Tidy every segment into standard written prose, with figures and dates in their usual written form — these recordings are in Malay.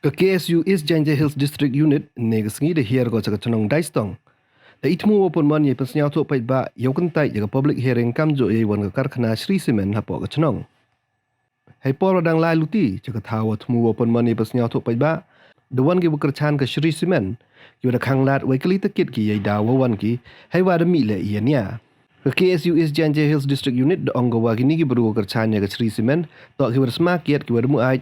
Ke KSU East Janjay Hills District Unit negasngi de hier go chakachonong daistong. Da itmu open man ye pensnya to pai ba yokan tai jaga public hearing kam jo ye wan karkhana Sri Cement hapo kachonong. Hai por dang lai luti jaga thawa tmu open man ye pensnya to pai ba the one ge bukerchan ke Sri Cement yo da khanglat wai kali takit ki ye da wan ki hai wa da mi le ye nya. Ke KSU East Janjay Hills District Unit da onggo wa gini ki beru kerchan ye ke Sri Cement to ki bersma kiat ki mu ai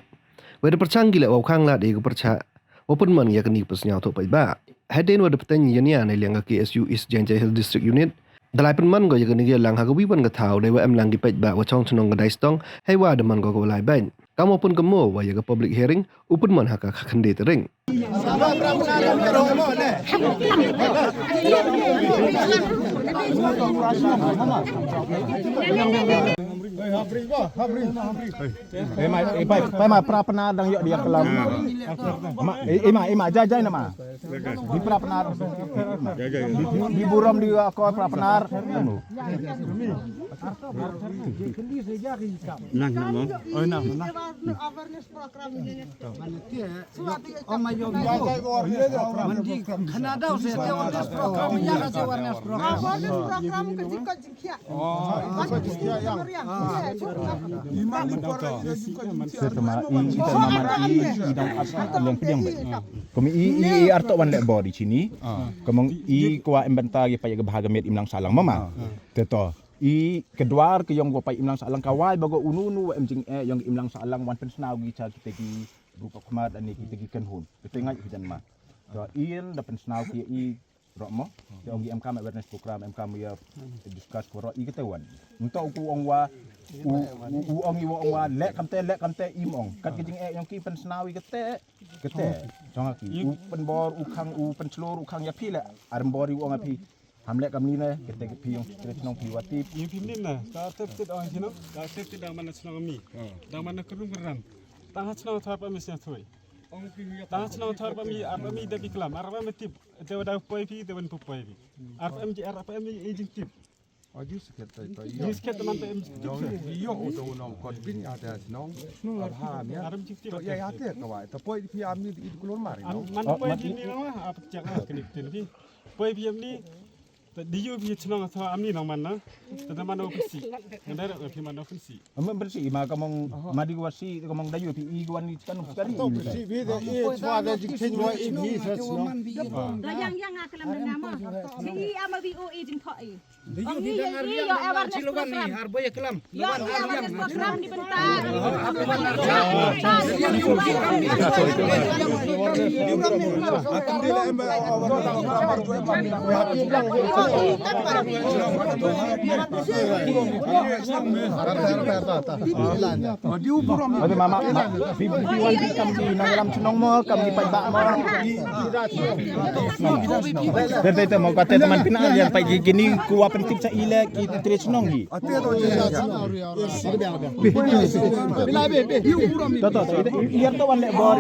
Wada percang gila wau khang la de ko percha open man ya kani pesnya to pai ba haden wada petani ya ne liang KSU East Janjay Hill District Unit dalai pen man go ya kani lang ha ko wi ban ga thau de wa am lang gi pai ba wa chong chnong ga dai stong hai wa de man go lai bain kam open ka mo wa ya ga public hearing open man ha ka khande tering Pai pra penadang yok dia kelam. Ima jajai nama. Di pra penar. Di buram di ko pra penar. Nang nang. Oh nang. Awareness program ini. Oma yo mandi Kanada se awareness program ya awareness program. Awareness program ketika jikia. Jikia yang. Kami i arto wan lek body sini. Kemong i kuat inventari paya ke bahagian met imlang salang mama. Teto i kedua ke yang pai imlang salang kawai bago unu emjing yang imlang salang wan pensnau gi cha kita gi rupa khamat ani kita gi kenhun. Kita ngai hujan ma. To in da pensnau ki i rokmo yang gi MK awareness program MK ya discuss ko i ketawan. Untuk ku ong wa ong i wa lek kamte imong kat kijing yang ki pensnau i kete jonga ki penbor khang pencelur khang ya pi le armbori ong api hamle kam ni ne kete pi yung straight nong pi wati Yung pimnin na, ka-accepted ang sino? Ka-accepted ang manas ng kami. Dang mana kerung-kerang. Tangat senang thar pa misnya thoy. Tangat senang thar pa mi arpa mi dagi klam. Arpa mi tip. Dewa daw poi pi dewan pupai pi. Arpa mi aging tip. Just get the Jis ket man pa em. yo do no kon bin ada nong ha mi Aram tip tip. ya ya te ka wa ta poi pi am ni di kulon mari no Man poi pi ni na apa cak ah kini tin pi. Poi pi am ni Diyo pi senang thar am ni nang man na. Tata man o pensi. Ngandara pi man o pensi. amem bersih ma kamong madi wasi kamong dayu pi i gwan ni kan sekali si bi de e chwa de jing chen wa i mi sa no yang akalam nama si ama bi o agent thoi ang ni yo awareness program Harboya kelam. yo awareness program dibentak Ade mama bibuan di kam di nang lam senong mo kam di pai ba mo Tete mo kate teman pinaan yang pai gini kuwa pentip sa ile ki tre senong gi Toto iar to wan lek bori